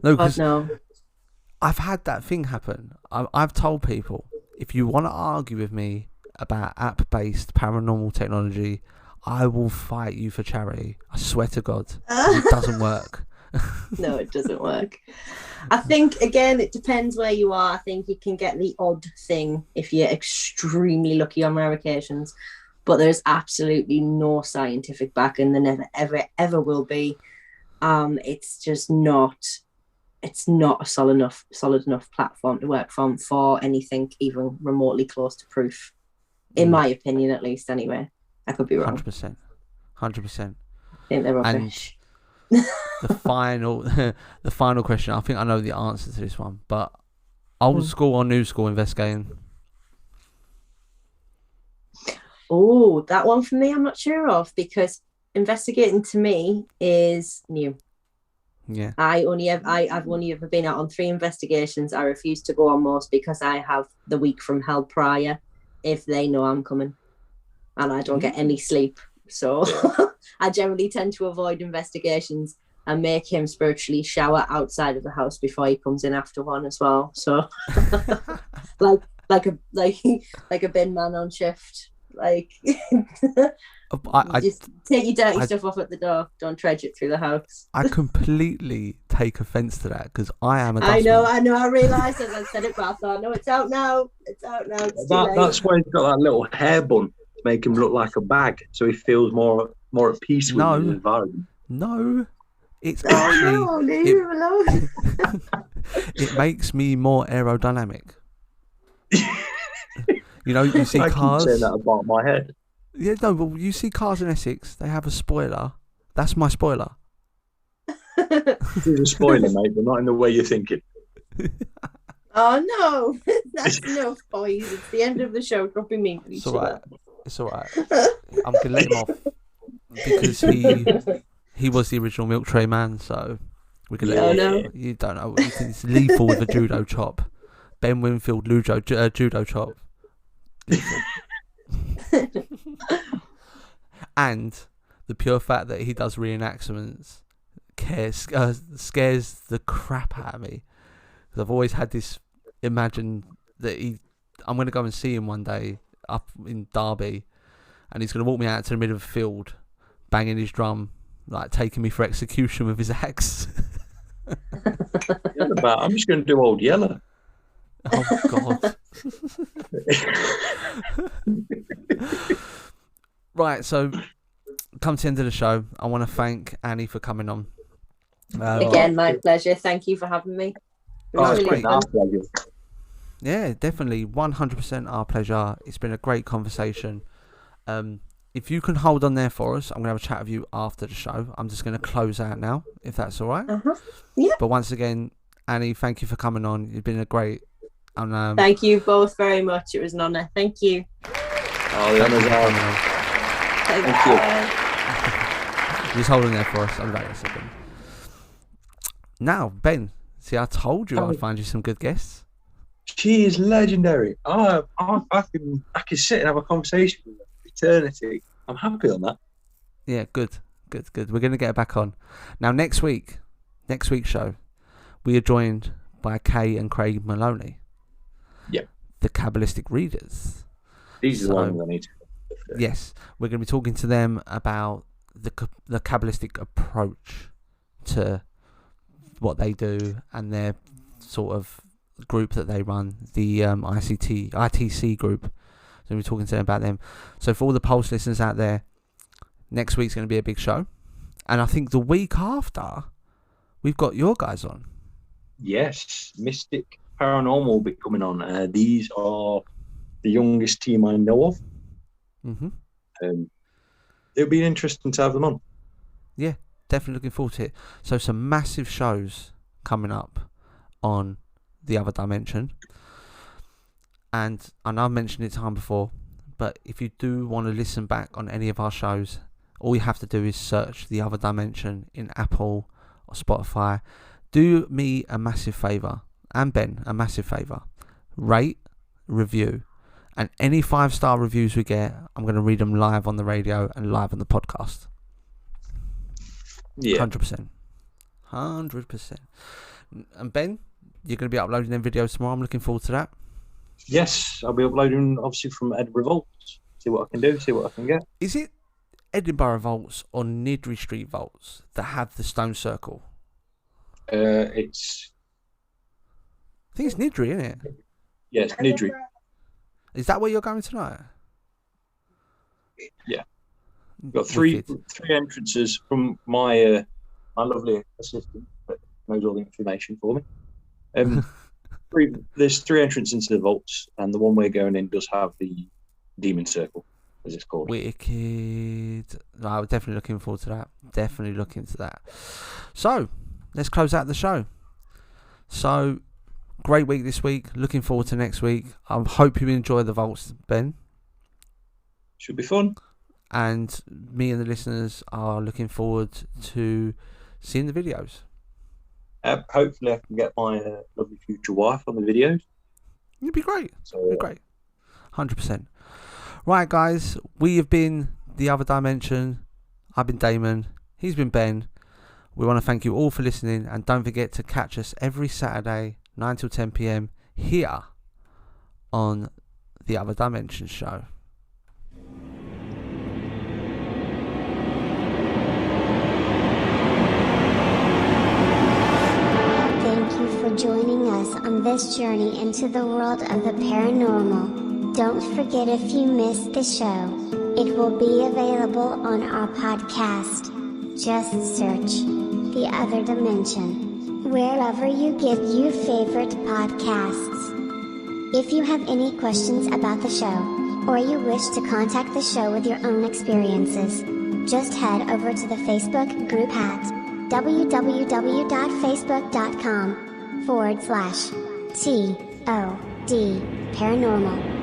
No, because no. I've had that thing happen. I've told people, if you want to argue with me about app-based paranormal technology, I will fight you for charity. I swear to God. It doesn't work. No, it doesn't work. I think, again, it depends where you are. I think you can get the odd thing if you're extremely lucky on rare occasions. But there's absolutely no scientific backing. There never, ever will be. It's just not... It's not a solid enough platform to work from for anything even remotely close to proof. In my opinion, at least, anyway. I could be wrong. 100%. I think they're rubbish. The final question, I think I know the answer to this one, but old school or new school investigating? Oh, that one for me, I'm not sure of, because investigating to me is new. Yeah. I've only ever been out on 3 investigations. I refuse to go on most because I have the week from hell prior if they know I'm coming, and I don't get any sleep. So I generally tend to avoid investigations and make him spiritually shower outside of the house before he comes in after one as well. So like a bin man on shift. Like I just take your dirty stuff off at the door. Don't trudge it through the house. I completely take offence to that, because I am a dustman. I know. I realised as I said it, but I thought, no, it's out now. It's out now. It's too late. That's why he's got that little hair bun to make him look like a bag, so he feels more more at peace with the environment. No. It's actually... Oh, no, leave him alone. It makes me more aerodynamic. You know, you see cars... I keep saying that about my head. Yeah, no, but you see cars in Essex, they have a spoiler. That's my spoiler. It's a spoiler, mate, but not in the way you're thinking. Oh, no. That's enough, boys. It's the end of the show. Dropping me. It's all right. It's all right. I'm going to let him off because he was the original Milk Tray Man, so we can let him off. You don't know. It's lethal with a judo chop. Ben Winfield judo chop. And the pure fact that he does reenactments scares the crap out of me. Because I've always had this imagined that I'm going to go and see him one day up in Derby, and he's going to walk me out to the middle of the field, banging his drum, like taking me for execution with his axe. I'm just going to do Old Yeller. Oh God. Right, so come to the end of the show. I want to thank Annie for coming on. Again, my pleasure. Thank you for having me. It was really fun. Yeah, definitely 100% our pleasure. It's been a great conversation. If you can hold on there for us, I'm going to have a chat with you after the show. I'm just going to close out now, if that's all right. Yeah. But once again, Annie, thank you for coming on. You've been a great... thank you both very much. It was an honour. Thank you. Oh, the honour's ours. Thank you. Just hold on there for us. I'll be back in a second. Now, Ben, see, I told you I'd find you some good guests. She is legendary. I can sit and have a conversation with her for eternity. I'm happy on that. Yeah, good. We're going to get her back on. Now, next week's show, we are joined by Kay and Craig Maloney. Yep. The Kabbalistic Readers. These are the ones I need to... Yes, we're going to be talking to them about the Kabbalistic approach to what they do and their sort of group that they run, the ITC group. So we're talking to them about them. So for all the Pulse listeners out there, next week's going to be a big show. And I think the week after, we've got your guys on. Yes, Mystic Paranormal will be coming on. These are the youngest team I know of. Mm-hmm. It'll be interesting to have them on. Yeah, definitely looking forward to it. So some massive shows coming up on The Other Dimension. And I know I've mentioned it time before, but if you do want to listen back on any of our shows, all you have to do is search The Other Dimension in Apple or Spotify. Do me a massive favour, and Ben a massive favour. Rate, review, and any 5-star reviews we get, I'm going to read them live on the radio and live on the podcast. Yeah. 100%. And Ben, you're going to be uploading them videos tomorrow. I'm looking forward to that. Yes, I'll be uploading, obviously, from Edinburgh Vaults. See what I can do, see what I can get. Is it Edinburgh Vaults or Nidri Street Vaults that have the stone circle? I think it's Nidri, isn't it? Yes, Nidri. Is that where you're going tonight? Yeah. We've got three entrances from my lovely assistant that knows all the information for me. There's 3 entrances into the vaults, and the one we're going in does have the demon circle, as it's called. Wicked. No, I'm definitely looking forward to that. Definitely looking to that. So, let's close out the show. So, great week this week. Looking forward to next week. I hope you enjoy the vaults, Ben. Should be fun. And me and the listeners are looking forward to seeing the videos. Hopefully I can get my lovely future wife on the videos. It'd be great. It'd be great. 100%. Right, guys. We have been The Other Dimension. I've been Damon. He's been Ben. We want to thank you all for listening. And don't forget to catch us every Saturday, 9 till 10 p.m. here on The Other Dimension Show. Joining us on this journey into the world of the paranormal. Don't forget, if you missed the show, It will be available on our podcast. Just search The Other Dimension wherever you get your favorite podcasts. If you have any questions about the show, or you wish to contact the show with your own experiences, just head over to the Facebook group at www.facebook.com/TOD Paranormal.